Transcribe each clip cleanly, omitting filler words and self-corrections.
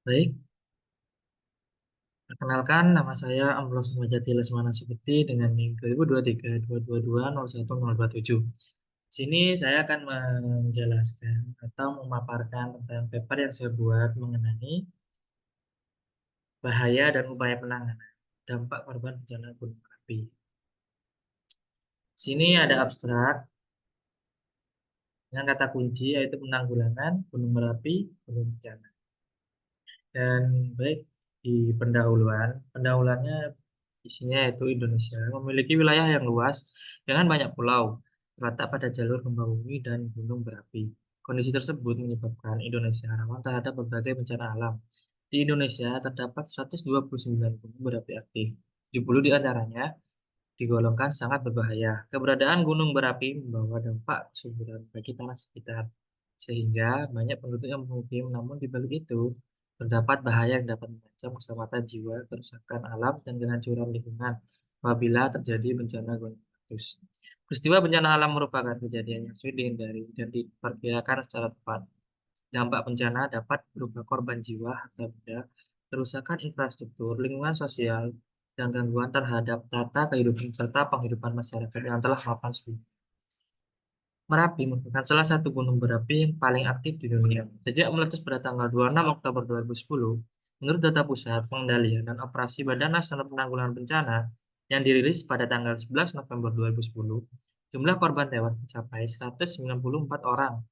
Baik, perkenalkan nama saya Amros Sumajati Lesmana Supekti dengan NIM 2023-222-01-027. Di sini saya akan menjelaskan atau memaparkan tentang paper yang saya buat mengenai bahaya dan upaya penanganan dampak korban bencana gunung berapi. Di sini ada abstrak dengan kata kunci yaitu penanggulangan gunung berapi gunung bencana. Dan baik di pendahuluannya isinya yaitu Indonesia memiliki wilayah yang luas dengan banyak pulau, terletak pada jalur gempa bumi dan gunung berapi. Kondisi tersebut menyebabkan Indonesia rawan terhadap berbagai bencana alam. Di Indonesia terdapat 129 gunung berapi aktif. 70 di antaranya digolongkan sangat berbahaya. Keberadaan gunung berapi membawa dampak kesuburan bagi tanah sekitar, sehingga banyak penduduk yang bermukim. Namun di balik itu, terdapat bahaya yang dapat mengancam keselamatan jiwa, kerusakan alam, dan kehancuran lingkungan apabila terjadi bencana gunung meletus. Peristiwa bencana alam merupakan kejadian yang sulit dihindari dan diperkirakan secara tepat. Dampak bencana dapat berupa korban jiwa, harta benda, kerusakan infrastruktur, lingkungan sosial, dan gangguan terhadap tata kehidupan serta penghidupan masyarakat yang telah mapan sebelumnya. Merapi merupakan salah satu gunung berapi yang paling aktif di dunia. Sejak meletus pada tanggal 26 Oktober 2010, menurut data Pusat Pengendalian dan Operasi Badan Nasional Penanggulangan Bencana yang dirilis pada tanggal 11 November 2010, jumlah korban tewas mencapai 194 orang.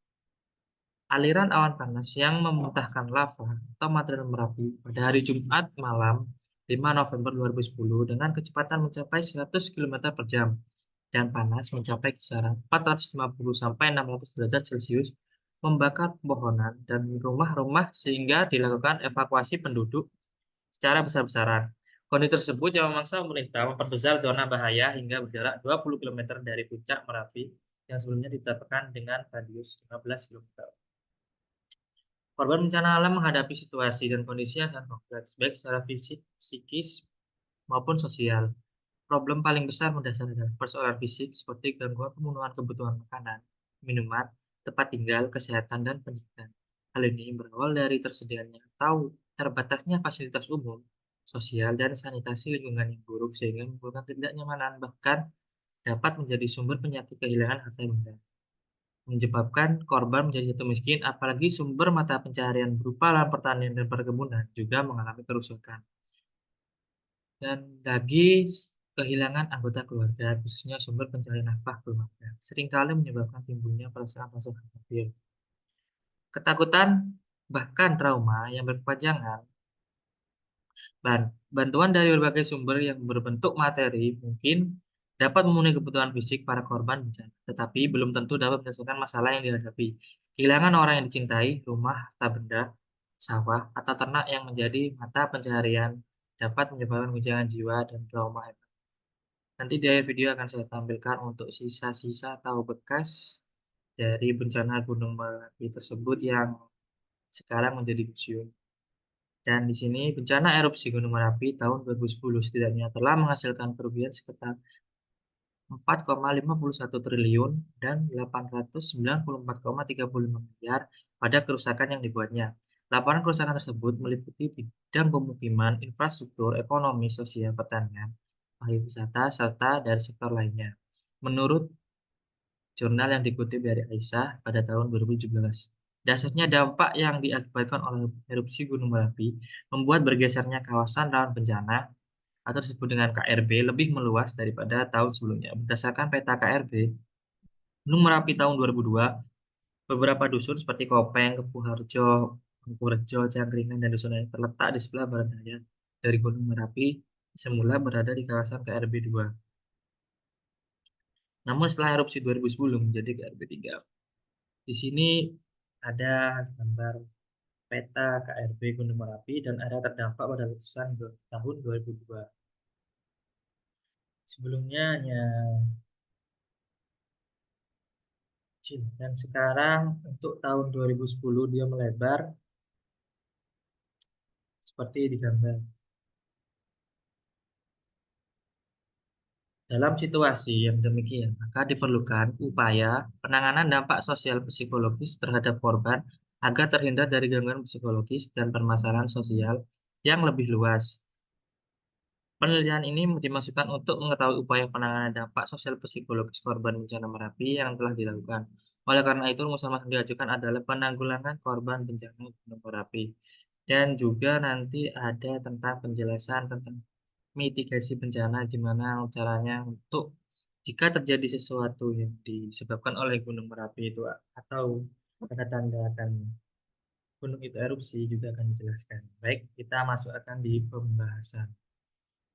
Aliran awan panas yang memuntahkan lava atau material Merapi pada hari Jumat malam 5 November 2010 dengan kecepatan mencapai 100 km per jam dan panas mencapai kisaran 450 sampai 600 derajat Celcius membakar pepohonan dan rumah-rumah sehingga dilakukan evakuasi penduduk secara besar-besaran. Kondisi tersebut yang memaksa pemerintah memperbesar zona bahaya hingga berjarak 20 km dari puncak Merapi yang sebelumnya ditetapkan dengan radius 15 km. Korban bencana alam menghadapi situasi dan kondisi yang sangat kompleks, baik secara fisik, psikis, maupun sosial. Problem paling besar mendasar adalah persoalan fisik seperti gangguan pemenuhan kebutuhan makanan, minuman, tempat tinggal, kesehatan, dan pendidikan. Hal ini berawal dari tersedianya atau terbatasnya fasilitas umum, sosial, dan sanitasi lingkungan yang buruk sehingga menimbulkan ketidaknyamanan bahkan dapat menjadi sumber penyakit kehilangan harta benda menyebabkan korban menjadi jatuh miskin, apalagi sumber mata pencaharian berupa lahan pertanian dan perkebunan juga mengalami kerusakan. Dan bagi kehilangan anggota keluarga, khususnya sumber pencaharian nafkah keluarga, seringkali menyebabkan timbulnya perasaan rasa khawatir, ketakutan, bahkan trauma yang berkepanjangan. Bantuan dari berbagai sumber yang berbentuk materi mungkin dapat memenuhi kebutuhan fisik para korban bencana, tetapi belum tentu dapat menyelesaikan masalah yang dihadapi. Kehilangan orang yang dicintai, rumah, harta benda, sawah, atau ternak yang menjadi mata pencaharian dapat menyebabkan guncangan jiwa dan trauma hebat. Nanti di akhir video akan saya tampilkan untuk sisa-sisa atau bekas dari bencana Gunung Merapi tersebut yang sekarang menjadi museum. Dan di sini bencana erupsi Gunung Merapi tahun 2010 setidaknya telah menghasilkan kerugian sekitar 4,51 triliun dan 894,35 miliar pada kerusakan yang dibuatnya. Laporan kerusakan tersebut meliputi bidang pemukiman, infrastruktur, ekonomi, sosial, pertanian, pariwisata, serta dari sektor lainnya. Menurut jurnal yang dikutip dari Aisyah pada tahun 2017. Dasarnya dampak yang diakibatkan oleh erupsi Gunung Merapi membuat bergesernya kawasan rawan bencana atau disebut dengan KRB lebih meluas daripada tahun sebelumnya. Berdasarkan peta KRB, Gunung Merapi tahun 2002, beberapa dusun seperti Kopeng, Kepuharjo, Mangkurejo, Cangkringan, dan dusun lain terletak di sebelah barat daya dari Gunung Merapi semula berada di kawasan KRB 2. Namun setelah erupsi 2010 menjadi KRB 3. Di sini ada gambar peta KRB Gunung Merapi dan area terdampak pada letusan tahun 2002. Sebelumnya hanya kecil dan sekarang untuk tahun 2010 dia melebar seperti di gambar. Dalam situasi yang demikian, maka diperlukan upaya penanganan dampak sosial psikologis terhadap korban agar terhindar dari gangguan psikologis dan permasalahan sosial yang lebih luas. Penelitian ini dimaksudkan untuk mengetahui upaya penanganan dampak sosial psikologis korban bencana Merapi yang telah dilakukan. Oleh karena itu, rumusan yang diajukan adalah penanggulangan korban bencana Gunung Merapi. Dan juga nanti ada tentang penjelasan tentang mitigasi bencana, gimana caranya untuk jika terjadi sesuatu yang disebabkan oleh Gunung Merapi itu atau tanda-tanda akan gunung itu erupsi juga akan dijelaskan. Baik, kita masuk akan di pembahasan.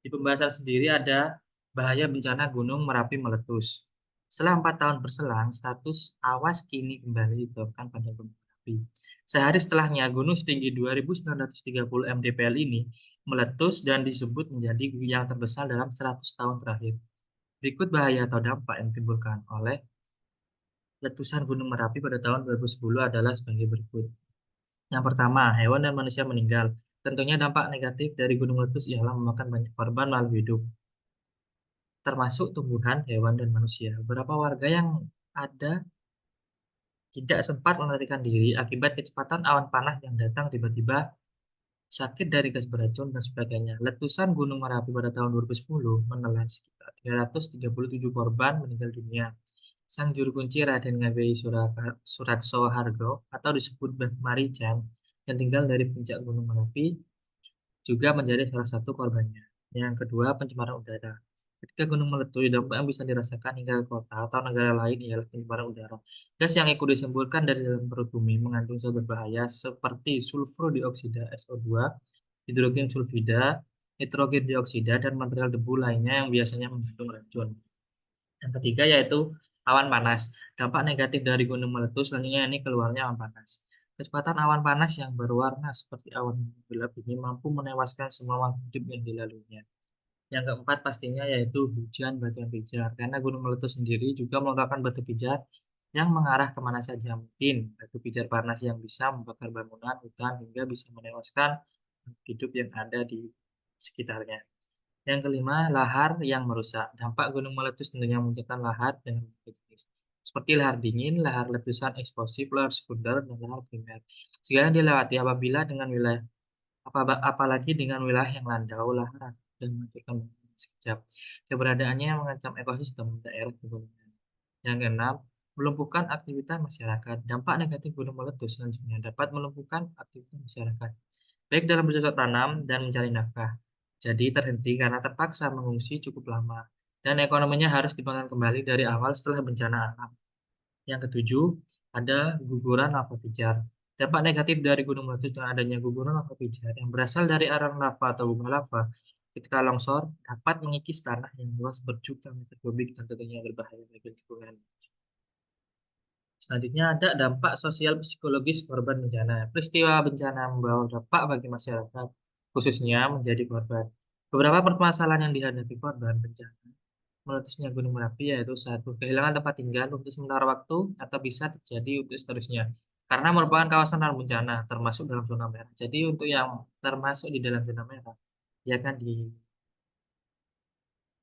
Di pembahasan sendiri ada bahaya bencana Gunung Merapi meletus. Setelah 4 tahun berselang, status awas kini kembali ditetapkan pada Gunung Merapi. Sehari setelahnya, gunung setinggi 2.930 mdpl ini meletus dan disebut menjadi yang terbesar dalam 100 tahun terakhir. Berikut bahaya atau dampak yang ditimbulkan oleh letusan Gunung Merapi pada tahun 2010 adalah sebagai berikut. Yang pertama, hewan dan manusia meninggal. Tentunya dampak negatif dari gunung meletus ialah memakan banyak korban makhluk hidup, termasuk tumbuhan, hewan, dan manusia. Beberapa warga yang ada tidak sempat melarikan diri akibat kecepatan awan panas yang datang tiba-tiba, sakit dari gas beracun, dan sebagainya. Letusan Gunung Merapi pada tahun 2010 menelan sekitar 337 korban meninggal dunia. Sang juru kunci Raden Ngabei Suratsohargo atau disebut Mbah Marijan yang tinggal dari puncak Gunung Merapi juga menjadi salah satu korbannya. Yang kedua, pencemaran udara. Ketika gunung meletus, dampak yang bisa dirasakan hingga ke kota atau negara lain ialah pencemaran udara. Gas yang ikut disemburkan dari dalam perut bumi mengandung zat berbahaya seperti sulfur dioksida SO2, hidrogen sulfida, nitrogen dioksida, dan material debu lainnya yang biasanya mengandung racun. Yang ketiga yaitu awan panas. Dampak negatif dari gunung meletus selanjutnya ini keluarnya awan panas. Kecepatan awan panas yang berwarna seperti awan gelap ini mampu menewaskan semua makhluk hidup yang dilaluinya. Yang keempat pastinya yaitu hujan batuan pijar. Karena gunung meletus sendiri juga melontarkan batu pijar yang mengarah kemana saja mungkin. Batu pijar panas yang bisa membakar bangunan, hutan, hingga bisa menewaskan makhluk hidup yang ada di sekitarnya. Yang kelima, lahar yang merusak. Dampak gunung meletus tentunya memunculkan lahar dengan berbagai jenis. Seperti lahar dingin, lahar letusan eksplosif, lahar sekunder, dan lahar primer. Jika yang dilewati apabila dengan wilayah apalagi dengan wilayah yang landau, lahar dan mematikan bangunan sekejap. Keberadaannya mengancam ekosistem daerah pegunungan. Yang keenam, melumpuhkan aktivitas masyarakat. Dampak negatif gunung meletus selanjutnya dapat melumpuhkan aktivitas masyarakat, baik dalam bercocok tanam dan mencari nafkah. Jadi terhenti karena terpaksa mengungsi cukup lama, dan ekonominya harus dibangun kembali dari awal setelah bencana alam. Yang ketujuh, ada guguran lava pijar. Dampak negatif dari gunung meletus dengan adanya guguran lava pijar yang berasal dari aliran lava atau bunga lava ketika longsor dapat mengikis tanah yang luas berjuta meter kubik dan tentunya berbahaya bagi lingkungan. Selanjutnya ada dampak sosial psikologis korban bencana. Peristiwa bencana membawa dampak bagi masyarakat, khususnya menjadi korban. Beberapa permasalahan yang dihadapi korban bencana meletusnya Gunung Merapi yaitu satu, kehilangan tempat tinggal untuk sementara waktu atau bisa terjadi untuk seterusnya. Karena merupakan kawasan rawan bencana, termasuk dalam zona merah. Jadi untuk yang termasuk di dalam zona merah, ya kan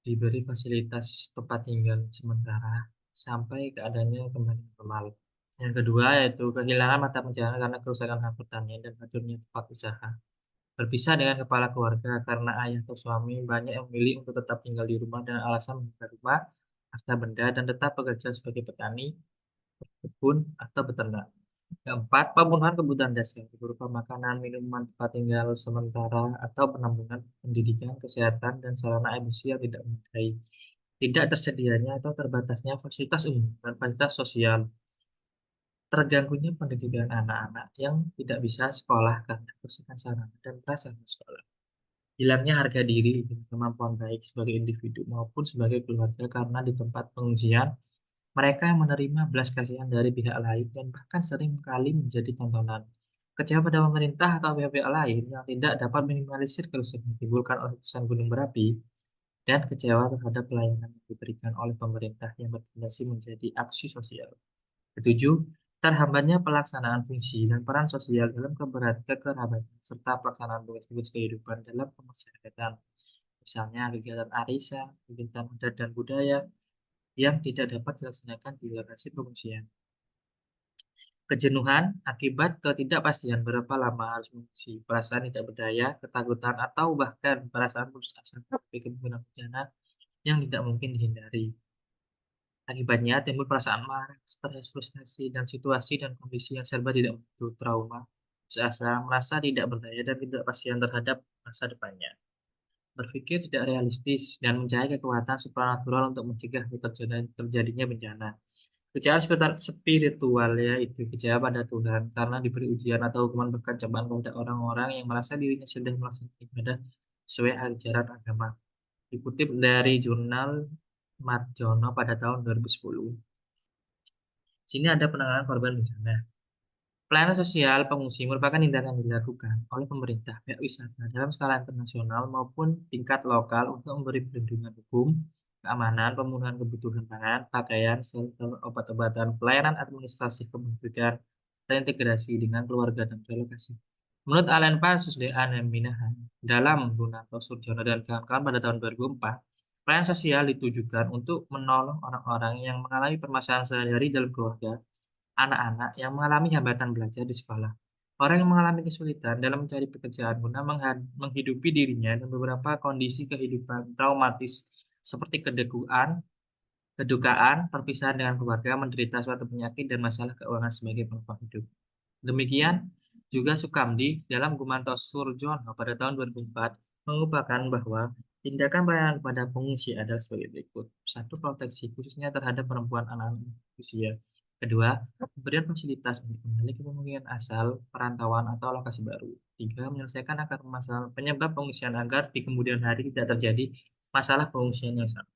diberi fasilitas tempat tinggal sementara sampai keadaannya kembali normal. Yang kedua yaitu kehilangan mata pencaharian karena kerusakan hak pertanian dan hancurnya tempat usaha. Berpisah dengan kepala keluarga karena ayah atau suami banyak yang memilih untuk tetap tinggal di rumah dengan alasan menjaga rumah, harta benda, dan tetap bekerja sebagai petani, kebun, atau beternak. Keempat, pemenuhan kebutuhan dasar berupa makanan, minuman, tempat tinggal sementara, atau penampungan pendidikan, kesehatan, dan sarana air bersih yang tidak memadai. Tidak tersedianya atau terbatasnya fasilitas umum dan fasilitas sosial. Terganggunya pendidikan anak-anak yang tidak bisa sekolah karena kerusakan sarana dan prasarana sekolah. Hilangnya harga diri dan kemampuan baik sebagai individu maupun sebagai keluarga karena di tempat pengungsian mereka menerima belas kasihan dari pihak lain dan bahkan sering kali menjadi tontonan. Kecewa pada pemerintah atau pihak-pihak lain yang tidak dapat minimalisir kerusakan yang ditimbulkan oleh letusan gunung berapi dan kecewa terhadap pelayanan yang diberikan oleh pemerintah yang berfondasi menjadi aksi sosial. Ketujuh, terhambatnya pelaksanaan fungsi dan peran sosial dalam kekerabatan serta pelaksanaan tugas-tugas kehidupan dalam kemasyarakatan. Misalnya kegiatan arisan, kegiatan adat dan budaya yang tidak dapat dilaksanakan di lokasi pengungsian. Kejenuhan akibat ketidakpastian berapa lama harus mengungsi, perasaan tidak berdaya, ketakutan, atau bahkan perasaan putus asa tapi kemungkinan bencana yang tidak mungkin dihindari. Akibatnya timbul perasaan marah, stres, frustasi, dan situasi dan kondisi yang serba tidak menentu, trauma, putus asa, merasa tidak berdaya, dan ketidakpastian terhadap masa depannya. Berpikir tidak realistis dan mencari kekuatan supranatural untuk mencegah terjadinya bencana. Kecewa spiritual yaitu kecewa pada Tuhan karena diberi ujian atau hukuman berkat cobaan kepada orang-orang yang merasa dirinya sudah melaksanakan ibadah sesuai ajaran agama. Dikutip dari jurnal Marjono pada tahun 2010. Sini ada penanganan korban bencana. Pelayanan sosial pengungsi merupakan tindakan yang dilakukan oleh pemerintah, pihak wisata dalam skala internasional maupun tingkat lokal untuk memberi perlindungan hukum, keamanan, pemenuhan kebutuhan pangan, pakaian, shelter, obat-obatan, pelayanan administrasi kependudukan, reintegrasi dengan keluarga dan relokasi. Menurut Alan Pansus de Minahan dalam Gunato Surjono dan kawan-kawan pada tahun 2004, pelayanan sosial ditujukan untuk menolong orang-orang yang mengalami permasalahan sehari-hari dalam keluarga, anak-anak yang mengalami hambatan belajar di sekolah, orang yang mengalami kesulitan dalam mencari pekerjaan guna menghidupi dirinya dan beberapa kondisi kehidupan traumatis seperti kedukaan, perpisahan dengan keluarga, menderita suatu penyakit, dan masalah keuangan sebagai penopang hidup. Demikian juga Sukamdi dalam Gumanto Surjono pada tahun 2004 mengupakan bahwa tindakan pelayanan kepada pengungsi adalah sebagai berikut. Satu, proteksi khususnya terhadap perempuan anak-anak usia. Kedua, pemberian fasilitas untuk kembali ke pemukiman asal, perantauan, atau lokasi baru. Tiga, menyelesaikan akar masalah penyebab pengungsian agar di kemudian hari tidak terjadi masalah pengungsian yang sama.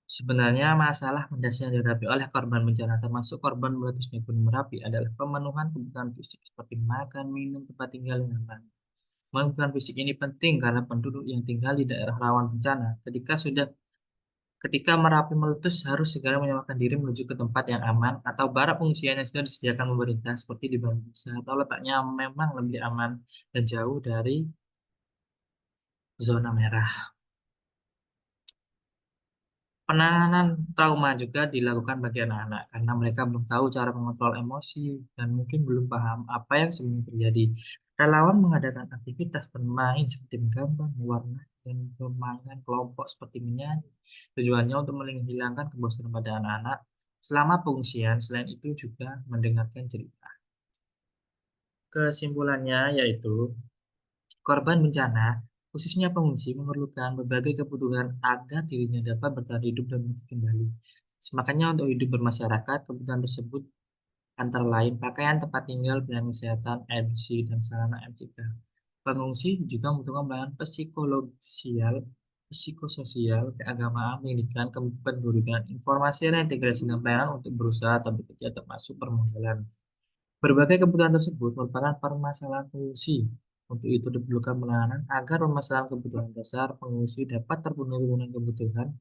Sebenarnya masalah mendasar yang dihadapi oleh korban bencana termasuk korban meletusnya Gunung Merapi adalah pemenuhan kebutuhan fisik seperti makan, minum, tempat tinggal yang aman. Kebutuhan fisik ini penting karena penduduk yang tinggal di daerah rawan bencana ketika Merapi meletus harus segera menyelamatkan diri menuju ke tempat yang aman atau barak pengungsian yang sudah disediakan pemerintah seperti di Bali atau letaknya memang lebih aman dan jauh dari zona merah. Penanganan trauma juga dilakukan bagi anak-anak karena mereka belum tahu cara mengontrol emosi dan mungkin belum paham apa yang sebenarnya terjadi. Relawan mengadakan aktivitas bermain seperti menggambar, mewarnai, dan permainan kelompok seperti menyanyi. Tujuannya untuk menghilangkan kebosanan pada anak-anak selama pengungsian. Selain itu juga mendengarkan cerita. Kesimpulannya yaitu korban bencana, khususnya pengungsi, memerlukan berbagai kebutuhan agar dirinya dapat bertahan hidup dan bangkit kembali. Semakanya untuk hidup bermasyarakat, kebutuhan tersebut antara lain pakaian, tempat tinggal, pelayanan kesehatan, air bersih, dan sarana MCK. Pengungsi juga membutuhkan pelayanan psikososial, keagamaan, pendidikan, kependudukan, informasi, dan integrasi dengan pelayanan untuk berusaha atau bekerja termasuk permodalan. Berbagai kebutuhan tersebut merupakan permasalahan pengungsi. Untuk itu diperlukan penanganan agar permasalahan kebutuhan dasar pengungsi dapat terpenuhi dengan kebutuhan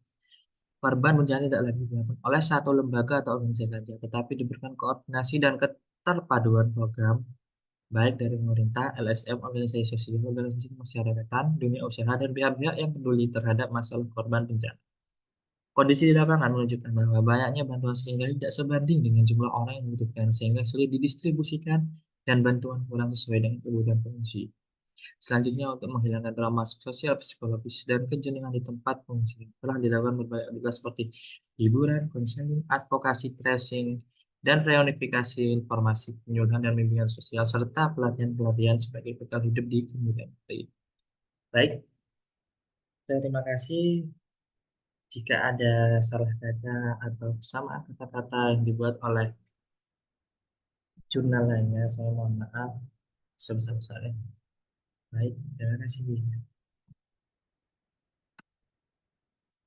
korban bencana tidak lagi dilakukan oleh satu lembaga atau organisasi saja, tetapi diberikan koordinasi dan keterpaduan program baik dari pemerintah, LSM, organisasi sosial, organisasi kemasyarakatan, dunia usaha, dan pihak-pihak yang peduli terhadap masalah korban bencana. Kondisi di lapangan menunjukkan bahwa banyaknya bantuan seringkali tidak sebanding dengan jumlah orang yang membutuhkan, sehingga sulit didistribusikan dan bantuan kurang sesuai dengan kebutuhan pengungsi. Selanjutnya, untuk menghilangkan trauma sosial, psikologis, dan kejenuhan di tempat pengungsi, telah dilakukan berbagai aktivitas seperti hiburan, konseling, advokasi, tracing, dan reunifikasi informasi, penyuluhan dan bimbingan sosial, serta pelatihan-pelatihan sebagai bekal hidup di kemudian hari. Baik, terima kasih. Jika ada salah kata atau kesamaan kata-kata yang dibuat oleh jurnal lainnya, saya mohon maaf sebesar-besarnya. Baik, terima kasih.